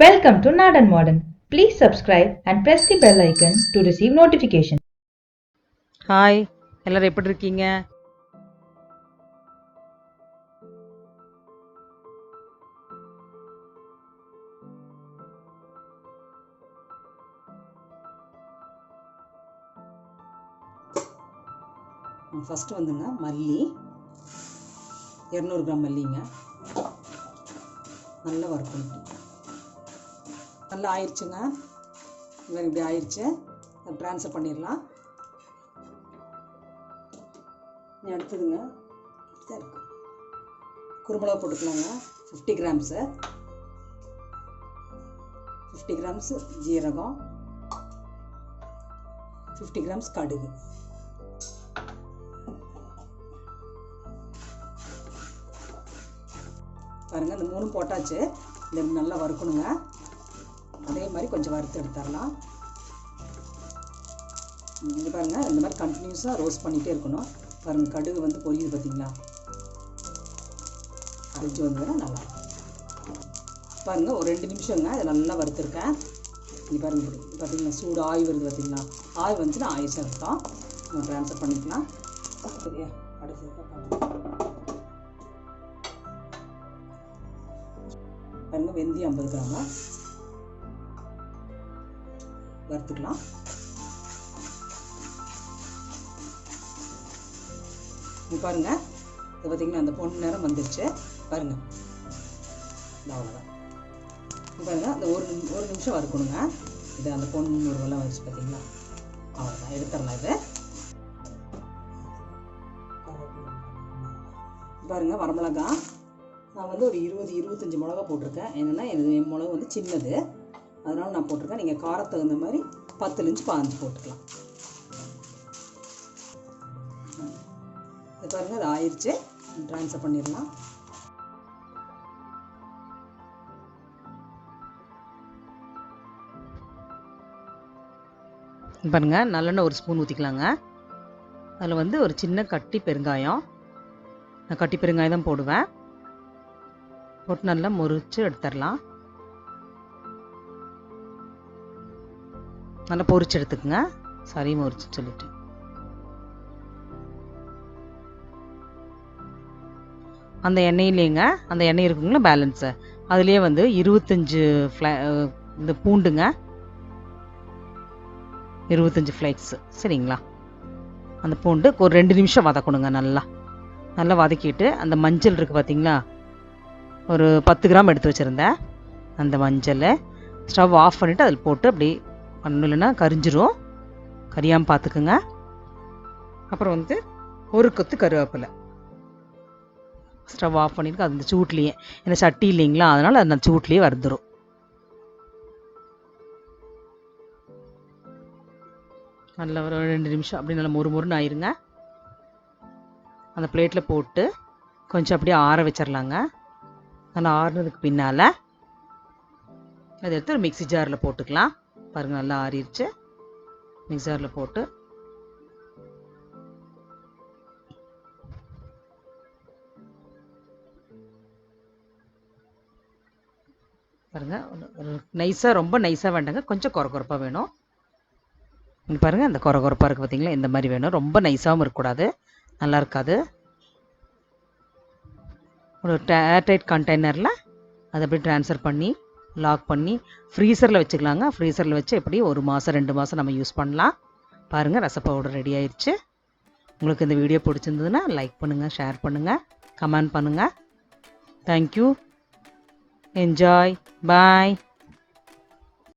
Welcome to Naadan Modern. Please subscribe and press the bell icon to receive notification. Hi, எல்லாரும் எப்படி இருக்கீங்க? First வந்துங்க மல்லி 200 gram மல்லிங்க நல்லா வறுக்கணும். நல்லா ஆயிடுச்சுங்க. இப்படி ஆயிடுச்சு. ட்ரான்ஸ்ஃபர் பண்ணிடலாம். அடுத்ததுங்க குருமிளகா போட்டுக்கலாங்க. 50 கிராம்ஸு 50 கிராம்ஸ் ஜீரகம், 50 கிராம்ஸ் கடுகு. பாருங்கள், இந்த 3 போட்டாச்சு. இந்த நல்லா வறுக்கணுங்க. அதே மாதிரி கொஞ்சம் வறுத்து எடுத்துடலாம். இது பாருங்கள், இந்த மாதிரி கண்டினியூஸாக ரோஸ்ட் பண்ணிகிட்டே இருக்கணும். பாருங்கள், கடுகு வந்து பொரியுது பார்த்தீங்களா? அரைச்சி வந்ததுன்னா நல்லா பாருங்கள். ஒரு 2 நிமிஷங்க இதை நல்லா வறுத்துருக்கேன். இது பாருங்கள், பார்த்தீங்கன்னா சூடு ஆய் வருது பார்த்தீங்களா? ஆய் வந்துச்சுன்னா ஆயிடுச்சு அர்த்தம். நம்ம ட்ரான்ஸ்ஃபர் பண்ணிக்கலாம். சரியா? அடுத்து பாருங்கள், வெந்தயம் 50 கிராம் வறுத்துக்கலாம். பாருங்கள், இது பார்த்திங்கன்னா அந்த பொண்ணு நேரம் வந்துடுச்சு. பாருங்கள், இது அவ்வளோதான். பாருங்கள், அந்த ஒரு நிமிஷம் வறுக்கணுங்க. இது அந்த பொண்ணு ஒரு வெள்ளம் வந்துச்சு பார்த்தீங்களா? அவ்வளோதான், எடுத்துடலாம். இது பாருங்கள், வரமிளகா நான் வந்து ஒரு 20-25 மிளகா போட்டிருக்கேன். என்னென்னா என் மிளகு வந்து சின்னது, அதனால் நான் போட்டிருக்கேன். நீங்கள் காரத்துக்கு தகுந்த மாதிரி 10 15 போட்டுக்கலாம். இது பாருங்கள், அது ஆயிடுச்சு. ட்ரான்ஸ்ஃபர் பண்ணிடலாம். பாருங்கள், நல்லெண்ணெய் ஒரு ஸ்பூன் ஊற்றிக்கலாங்க. அதில் வந்து ஒரு சின்ன கட்டி பெருங்காயம், நான் கட்டி பெருங்காயம் தான் போடுவேன். போட்டு நல்லா முறிச்சு எடுத்துடலாம். நல்லா பொரிச்சு எடுத்துக்கோங்க. சரி, முறிச்சு சொல்லிட்டு அந்த எண்ணெயிலேங்க, அந்த எண்ணெய் இருக்குங்களா பேலன்ஸு, அதுலேயே வந்து 25 இந்த பூண்டுங்க, 25 ஃப்ளேக்ஸு. சரிங்களா? அந்த பூண்டு ஒரு 2 நிமிஷம் வதக்கணுங்க. நல்லா வதக்கிட்டு அந்த மஞ்சள் இருக்குது பார்த்தீங்களா? ஒரு 10 கிராம் எடுத்து வச்சுருந்தேன். அந்த மஞ்சள் ஸ்டவ் ஆஃப் பண்ணிவிட்டு அதில் போட்டு அப்படி பண்ணணும், இல்லைன்னா கரிஞ்சிரும். கரியாமல் பார்த்துக்குங்க. அப்புறம் வந்து ஒரு கொத்து கருவேப்பிலை ஸ்டவ் ஆஃப் பண்ணிட்டு அந்த சூட்லேயே, ஏன்னா சட்டி இல்லைங்களா, அதனால் அந்த சூட்லேயே வந்துடும். நல்லா ஒரு 2 நிமிஷம் அப்படி நல்லா மொறுன்னு ஆயிருங்க. அந்த பிளேட்டில் போட்டு கொஞ்சம் அப்படியே ஆற வச்சிடலாங்க. நல்லா ஆறுனதுக்கு பின்னால் அதை எடுத்து ஒரு மிக்ஸி ஜாரில் போட்டுக்கலாம். பாருங்கள், நல்லா ஆறிடுச்சு. மிக்ஸி ஜாரில் போட்டு பாருங்கள், நைஸாக, ரொம்ப நைஸாக வேண்டாங்க, கொஞ்சம் குறப்பாக வேணும். இங்கே பாருங்கள், இந்த குறப்பாக இருக்குது பார்த்தீங்களா? இந்த மாதிரி வேணும். ரொம்ப நைஸாகவும் இருக்கக்கூடாது, நல்லா இருக்காது. ஒரு ஏர்டைட் கண்டெய்னரில் அதை அப்படியே ட்ரான்ஸ்ஃபர் பண்ணி லாக் பண்ணி ஃப்ரீசரில் வச்சுக்கலாங்க. ஃப்ரீசரில் வச்சு எப்படி 1 மாதம் 2 மாதம் நம்ம யூஸ் பண்ணலாம். பாருங்கள், ரச பவுடர் ரெடி ஆயிடுச்சு. உங்களுக்கு இந்த வீடியோ பிடிச்சிருந்ததுன்னா லைக் பண்ணுங்கள், ஷேர் பண்ணுங்கள், கமெண்ட் பண்ணுங்கள். தேங்க்யூ. என்ஜாய். பாய்.